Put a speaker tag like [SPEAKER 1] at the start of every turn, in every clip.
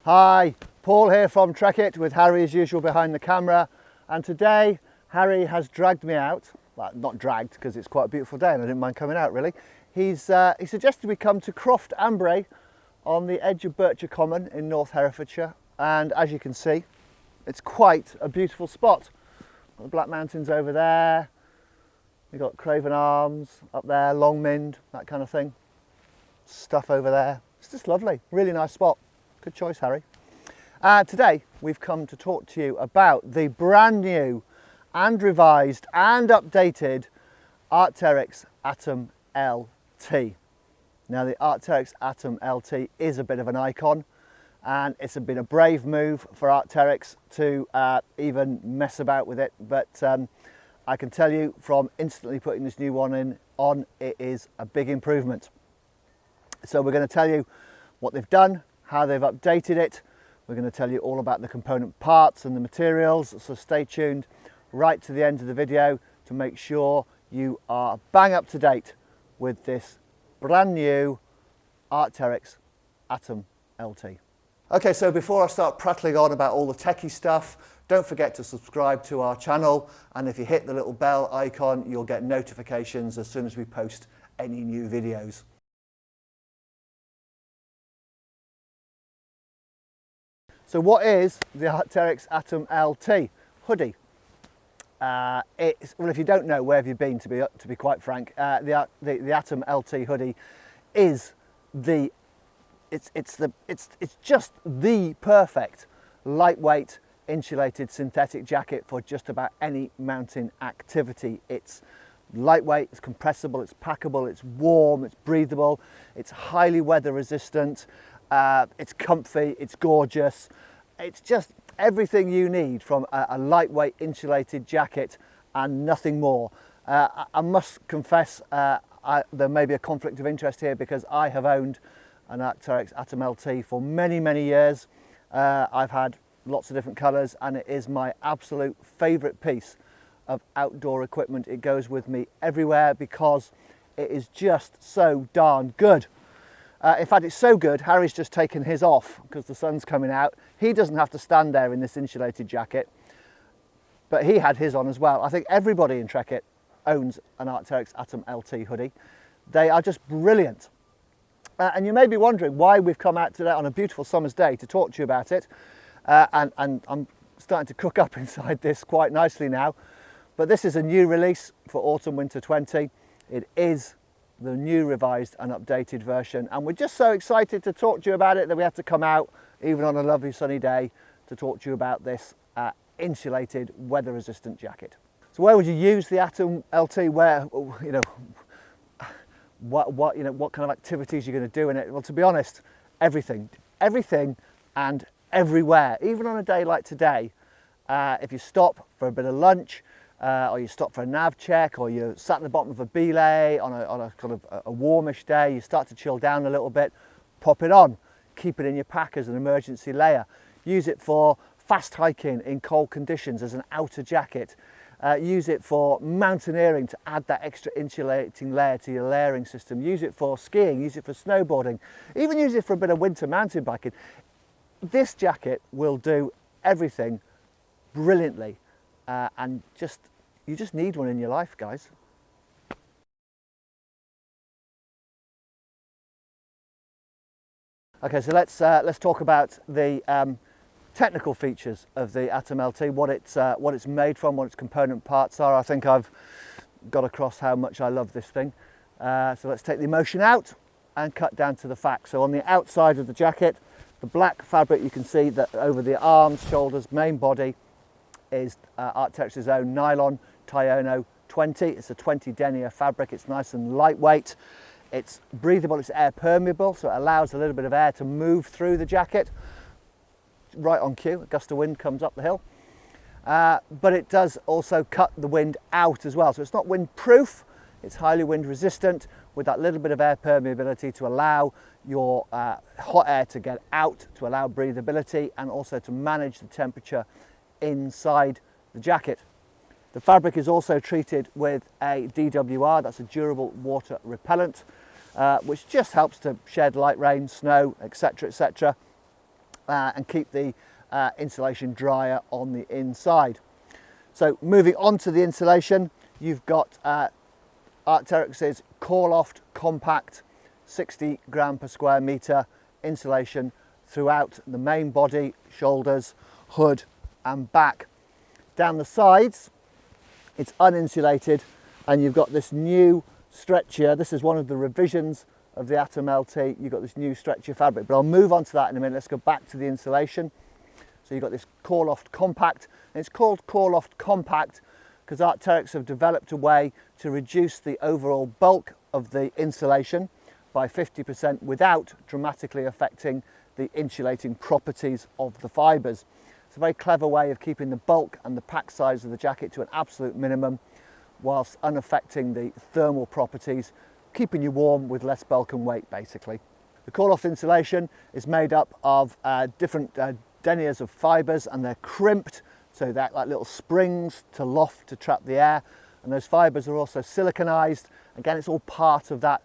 [SPEAKER 1] Hi, Paul here from Trekitt with Harry as usual behind the camera, and today Harry has dragged me out. Well, not dragged because it's quite a beautiful day and I didn't mind coming out really. He suggested we come to Croft Ambray on the edge of Bircher Common in North Herefordshire, and as you can see it's quite a beautiful spot. Got the Black Mountains over there, we've got Craven Arms up there, Longmynd, that kind of thing, stuff over there. It's just lovely, really nice spot. Good choice, Harry. Today we've come to talk to you about the brand new and revised and updated Arc'teryx Atom LT. Now the Arc'teryx Atom LT is a bit of an icon, and it's been a brave move for Arc'teryx to even mess about with it, but I can tell you from instantly putting this new one on, it is a big improvement. So we're going to tell you what they've done, how they've updated it. We're going to tell you all about the component parts and the materials, so stay tuned right to the end of the video to make sure you are bang up to date with this brand new Arc'teryx Atom LT. Okay, so before I start prattling on about all the techie stuff, don't forget to subscribe to our channel, and if you hit the little bell icon you'll get notifications as soon as we post any new videos. So what is the Arc'teryx Atom LT Hoody? Well, if you don't know, where have you been, to be quite frank? The Atom LT Hoody is it's just the perfect lightweight insulated synthetic jacket for just about any mountain activity. It's lightweight, it's compressible, it's packable, it's warm, it's breathable, it's highly weather resistant. It's comfy, it's gorgeous, it's just everything you need from a lightweight insulated jacket and nothing more. I must confess there may be a conflict of interest here because I have owned an Arc'teryx Atom LT for many years. I've had lots of different colours and it is my absolute favourite piece of outdoor equipment. It goes with me everywhere because it is just so darn good. In fact, it's so good, Harry's just taken his off because the sun's coming out. He doesn't have to stand there in this insulated jacket, but he had his on as well. I think everybody in Trekitt owns an Arc'teryx Atom LT hoodie. They are just brilliant. And you may be wondering why we've come out today on a beautiful summer's day to talk to you about it. And I'm starting to cook up inside this quite nicely now. But this is a new release for autumn winter 20. It is the new revised and updated version, and we're just so excited to talk to you about it that we had to come out even on a lovely sunny day to talk to you about this insulated weather resistant jacket. So where would you use the Atom LT? Where, you know, what kind of activities you're going to do in it? Well, to be honest, everything and everywhere. Even on a day like today, if you stop for a bit of lunch, or you stop for a nav check, or you sat at the bottom of a belay on a kind of a warmish day, you start to chill down a little bit, pop it on, keep it in your pack as an emergency layer, use it for fast hiking in cold conditions as an outer jacket, use it for mountaineering to add that extra insulating layer to your layering system, use it for skiing, use it for snowboarding, even use it for a bit of winter mountain biking. This jacket will do everything brilliantly. And you just need one in your life, guys. Okay, so let's talk about the technical features of the Atom LT, what it's made from, what its component parts are. I think I've got across how much I love this thing. So let's take the emotion out and cut down to the facts. So on the outside of the jacket, the black fabric, you can see that over the arms, shoulders, main body is Arc'teryx's own nylon Tiono 20. It's a 20 denier fabric. It's nice and lightweight. It's breathable, it's air permeable, so it allows a little bit of air to move through the jacket. Right on cue, a gust of wind comes up the hill. But it does also cut the wind out as well. So it's not windproof, it's highly wind resistant with that little bit of air permeability to allow your hot air to get out, to allow breathability, and also to manage the temperature inside the jacket. The fabric is also treated with a DWR, that's a durable water repellent, which just helps to shed light rain, snow, etc., etc. and keep the insulation drier on the inside. So moving on to the insulation, you've got Arc'teryx's Core Loft Compact 60 gram per square metre insulation throughout the main body, shoulders, hood and back. Down the sides it's uninsulated, and you've got this new stretchier. This is one of the revisions of the Atom LT. You've got this new stretchier fabric, but I'll move on to that in a minute. Let's go back to the insulation. So you've got this Core Loft Compact, and it's called Core Loft Compact because Arc'teryx have developed a way to reduce the overall bulk of the insulation by 50% without dramatically affecting the insulating properties of the fibres. It's a very clever way of keeping the bulk and the pack size of the jacket to an absolute minimum whilst unaffecting the thermal properties, keeping you warm with less bulk and weight basically. The Core Loft insulation is made up of different deniers of fibres, and they're crimped so they're like little springs to loft to trap the air, and those fibres are also siliconized. Again, it's all part of that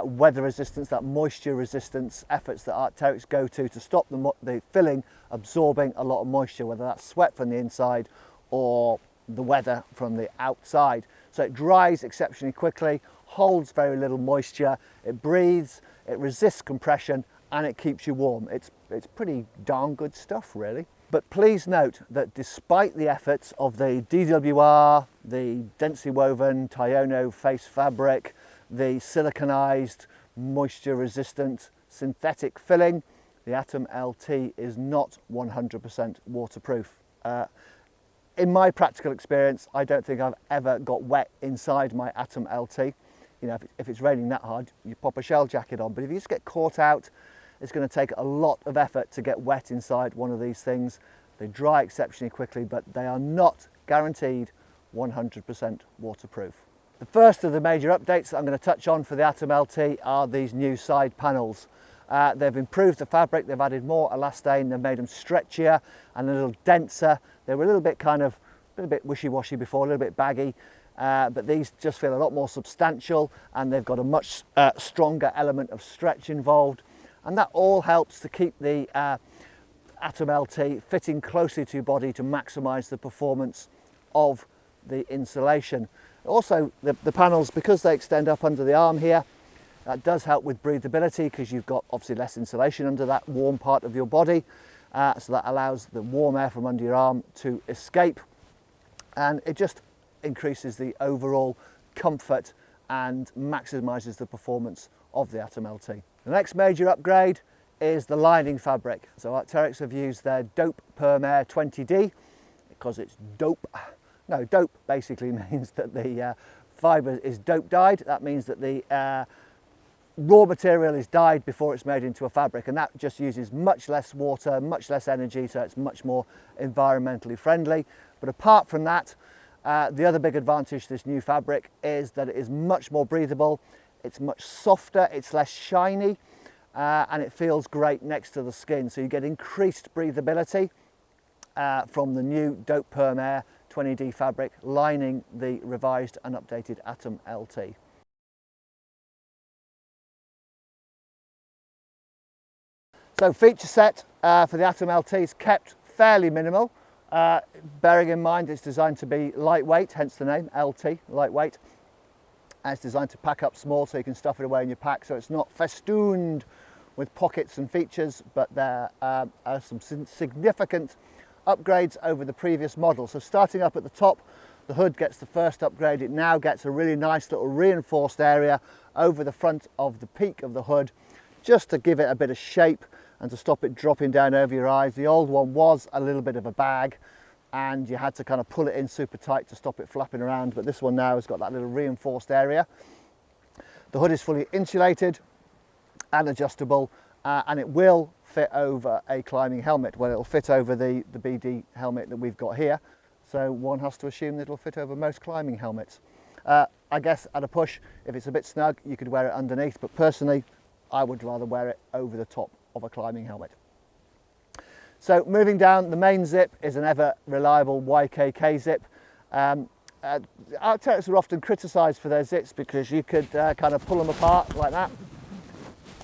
[SPEAKER 1] weather resistance, that moisture resistance efforts that Arc'teryx go to stop the filling absorbing a lot of moisture, whether that's sweat from the inside or the weather from the outside. So it dries exceptionally quickly, holds very little moisture, it breathes, it resists compression, and it keeps you warm. It's pretty darn good stuff really. But please note that despite the efforts of the DWR, the densely woven Tyono face fabric, the siliconized, moisture resistant synthetic filling, the Atom LT is not 100% waterproof. In my practical experience, I don't think I've ever got wet inside my Atom LT. You know, if it's raining that hard, you pop a shell jacket on, but if you just get caught out, it's going to take a lot of effort to get wet inside one of these things. They dry exceptionally quickly, but they are not guaranteed 100% waterproof. The first of the major updates that I'm going to touch on for the Atom LT are these new side panels. They've improved the fabric, they've added more elastane, they've made them stretchier and a little denser. They were a little bit wishy-washy before, a little bit baggy, but these just feel a lot more substantial, and they've got a much stronger element of stretch involved, and that all helps to keep the Atom LT fitting closely to your body to maximise the performance of the insulation. Also, the panels, because they extend up under the arm here, that does help with breathability because you've got obviously less insulation under that warm part of your body, so that allows the warm air from under your arm to escape, and it just increases the overall comfort and maximises the performance of the Atom LT. The next major upgrade is the lining fabric. So Arc'teryx have used their Dope Permeable 20D because it's dope. No, dope basically means that the fibre is dope dyed. That means that the raw material is dyed before it's made into a fabric, and that just uses much less water, much less energy, so it's much more environmentally friendly. But apart from that, the other big advantage to this new fabric is that it is much more breathable, it's much softer, it's less shiny, and it feels great next to the skin. So you get increased breathability from the new Dope Permeable 20D fabric lining the revised and updated Atom LT. So feature set for the Atom LT is kept fairly minimal, bearing in mind it's designed to be lightweight, hence the name LT, lightweight. And it's designed to pack up small so you can stuff it away in your pack, so it's not festooned with pockets and features, but there are some significant upgrades over the previous model. So starting up at the top, the hood gets the first upgrade. It now gets a really nice little reinforced area over the front of the peak of the hood, just to give it a bit of shape and to stop it dropping down over your eyes. The old one was a little bit of a bag and you had to kind of pull it in super tight to stop it flapping around, but this one now has got that little reinforced area. The hood is fully insulated and adjustable, and it will fit over a climbing helmet. Well, it'll fit over the BD helmet that we've got here, so one has to assume that it'll fit over most climbing helmets. I guess at a push, if it's a bit snug, you could wear it underneath, but personally I would rather wear it over the top of a climbing helmet. So moving down, the main zip is an ever reliable YKK zip. Arc'teryx are often criticised for their zips because you could kind of pull them apart like that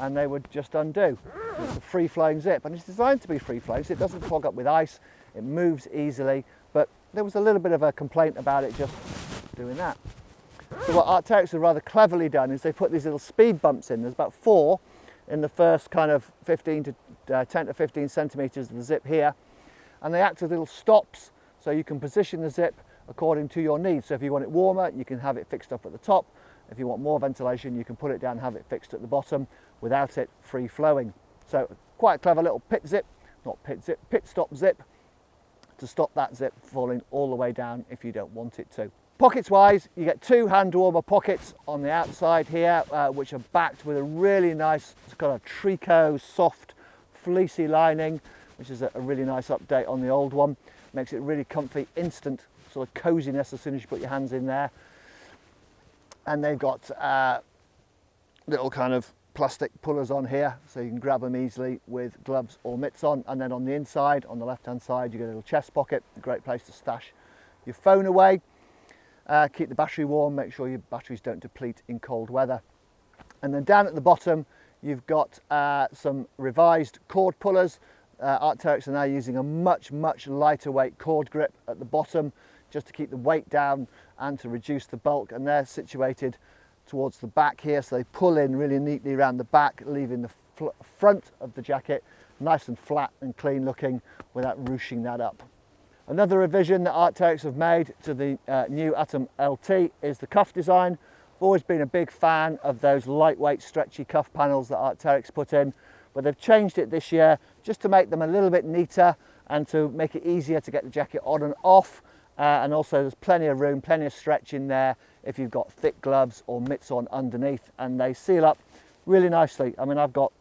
[SPEAKER 1] and they would just undo. It's a free-flowing zip, and it's designed to be free-flowing, so it doesn't clog up with ice, it moves easily, but there was a little bit of a complaint about it just doing that. So what Arc'teryx have rather cleverly done is they put these little speed bumps in. There's about 4 in the first kind of 10 to 15 centimetres of the zip here, and they act as little stops, so you can position the zip according to your needs. So if you want it warmer, you can have it fixed up at the top. If you want more ventilation, you can put it down and have it fixed at the bottom without it free flowing. So quite a clever little pit stop zip to stop that zip falling all the way down if you don't want it to. Pockets wise, you get 2 hand warmer pockets on the outside here, which are backed with a really nice kind of Trekitt soft fleecy lining, which is a really nice update on the old one. Makes it really comfy, instant sort of coziness as soon as you put your hands in there. And they've got little kind of plastic pullers on here, so you can grab them easily with gloves or mitts on. And then on the inside, on the left hand side, you get a little chest pocket, a great place to stash your phone away. Keep the battery warm, make sure your batteries don't deplete in cold weather. And then down at the bottom, you've got some revised cord pullers. Arc'teryx are now using a much lighter weight cord grip at the bottom, just to keep the weight down and to reduce the bulk, and they're situated towards the back here, so they pull in really neatly around the back, leaving the front of the jacket nice and flat and clean looking without ruching that up. Another revision that Arc'teryx have made to the new Atom LT is the cuff design. I've always been a big fan of those lightweight stretchy cuff panels that Arc'teryx put in, but they've changed it this year just to make them a little bit neater and to make it easier to get the jacket on and off. And also there's plenty of room, plenty of stretch in there if you've got thick gloves or mitts on underneath, and they seal up really nicely. I mean, I've got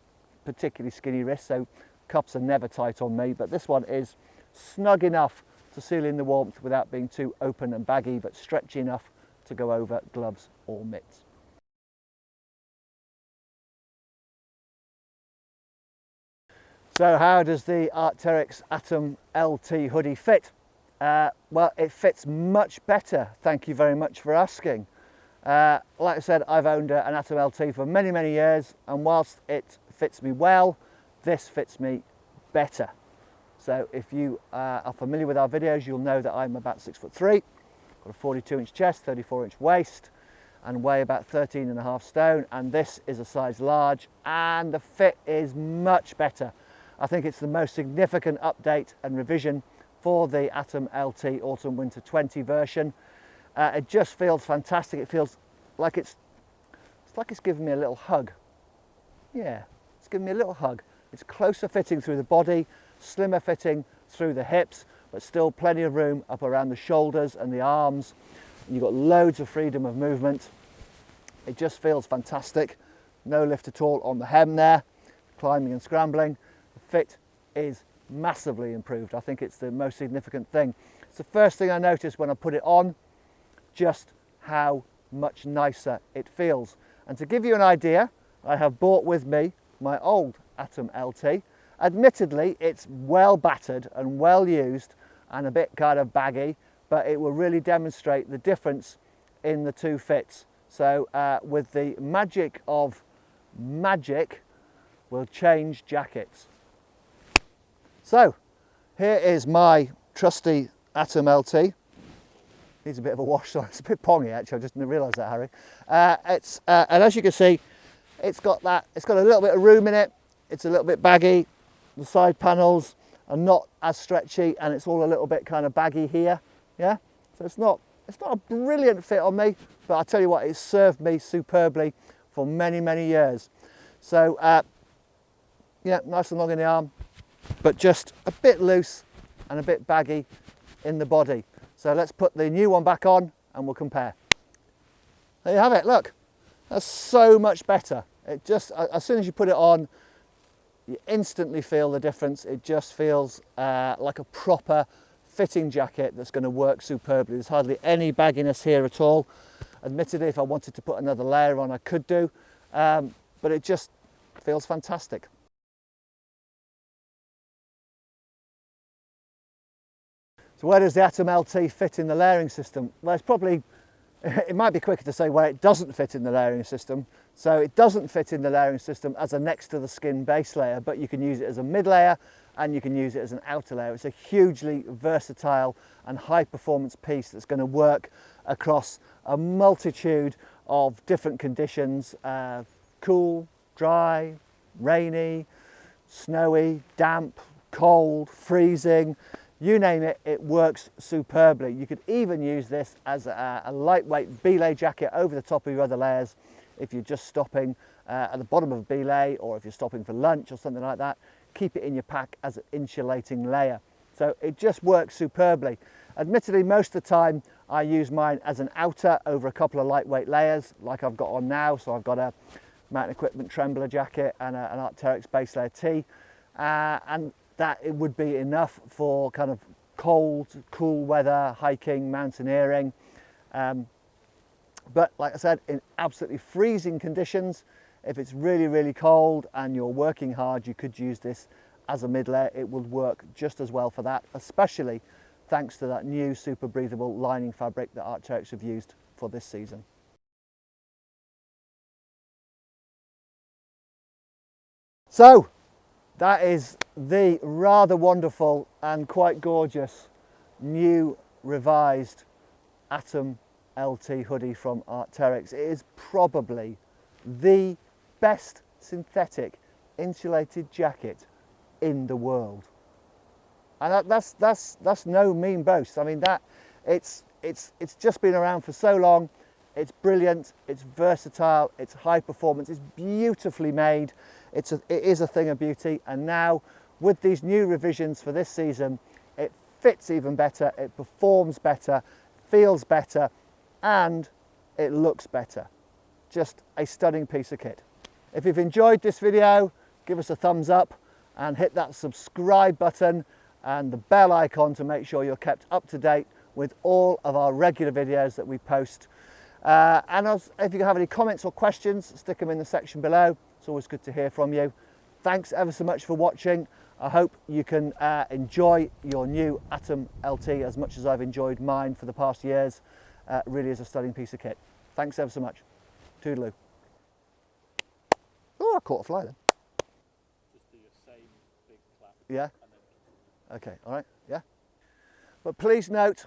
[SPEAKER 1] particularly skinny wrists, so cuffs are never tight on me, but this one is snug enough to seal in the warmth without being too open and baggy, but stretchy enough to go over gloves or mitts. So how does the Arc'teryx Atom LT hoodie fit? Well, it fits much better, thank you very much for asking. Like I said, I've owned an Atom LT for many years, and whilst it fits me well, this fits me better. So if you are familiar with our videos, you'll know that I'm about 6'3", got a 42-inch chest, 34-inch waist, and weigh about 13.5 stone, and this is a size large, and the fit is much better. I think it's the most significant update and revision for the Atom LT Autumn Winter 20 version. It just feels fantastic. It feels like it's giving me a little hug. Yeah, it's giving me a little hug. It's closer fitting through the body, slimmer fitting through the hips, but still plenty of room up around the shoulders and the arms. You've got loads of freedom of movement. It just feels fantastic. No lift at all on the hem there, climbing and scrambling. The fit is massively improved. I think it's the most significant thing. It's the first thing I noticed when I put it on, just how much nicer it feels. And to give you an idea, I have brought with me my old Atom LT. Admittedly, it's well battered and well used and a bit kind of baggy, but it will really demonstrate the difference in the two fits. So with the magic of magic, we'll change jackets. So here is my trusty Atom LT. Needs a bit of a wash, so it's a bit pongy actually. I just didn't realise that, Harry. And as you can see, it's got a little bit of room in it. It's a little bit baggy. The side panels are not as stretchy, and it's all a little bit kind of baggy here. Yeah, so it's not a brilliant fit on me, but I tell you what, it's served me superbly for many years. So yeah, nice and long in the arm, but just a bit loose and a bit baggy in the body. So let's put the new one back on and we'll compare. There you have it, look, that's so much better. It just, as soon as you put it on, you instantly feel the difference. It just feels like a proper fitting jacket that's going to work superbly. There's hardly any bagginess here at all. Admittedly, if I wanted to put another layer on, I could do, but it just feels fantastic. So where does the Atom LT fit in the layering system? Well, it's probably It might be quicker to say where it doesn't fit in the layering system. So it doesn't fit in the layering system as a next to the skin base layer, but you can use it as a mid layer and you can use it as an outer layer. It's a hugely versatile and high performance piece that's going to work across a multitude of different conditions, cool, dry, rainy, snowy, damp, cold, freezing, you name it, it works superbly. You could even use this as a lightweight belay jacket over the top of your other layers if you're just stopping at the bottom of a belay, or if you're stopping for lunch or something like that. Keep it in your pack as an insulating layer. So it just works superbly. Admittedly, most of the time I use mine as an outer over a couple of lightweight layers like I've got on now. So I've got a Mountain Equipment Trembler jacket and an Arc'teryx base layer tee, and that it would be enough for kind of cold, cool weather, hiking, mountaineering. But like I said, in absolutely freezing conditions, if it's really, really cold and you're working hard, you could use this as a mid layer. It would work just as well for that, especially thanks to that new super breathable lining fabric that Arc'teryx have used for this season. So that is the rather wonderful and quite gorgeous new revised Atom LT hoodie from Arc'teryx. It is probably the best synthetic insulated jacket in the world, and that's no mean boast. I mean, that it's just been around for so long. It's brilliant, it's versatile, it's high performance, it's beautifully made. It is a thing of beauty, and now with these new revisions for this season, it fits even better, it performs better, feels better, and it looks better. Just a stunning piece of kit. If you've enjoyed this video, give us a thumbs up and hit that subscribe button and the bell icon to make sure you're kept up to date with all of our regular videos that we post. And if you have any comments or questions, stick them in the section below. It's always good to hear from you. Thanks ever so much for watching. I hope you can enjoy your new Atom LT as much as I've enjoyed mine for the past years. Really is a stunning piece of kit. Thanks ever so much. Toodaloo. Oh, I caught a fly then.
[SPEAKER 2] Just do your same big clap.
[SPEAKER 1] Yeah?
[SPEAKER 2] And then...
[SPEAKER 1] Okay, all right, yeah. But please note,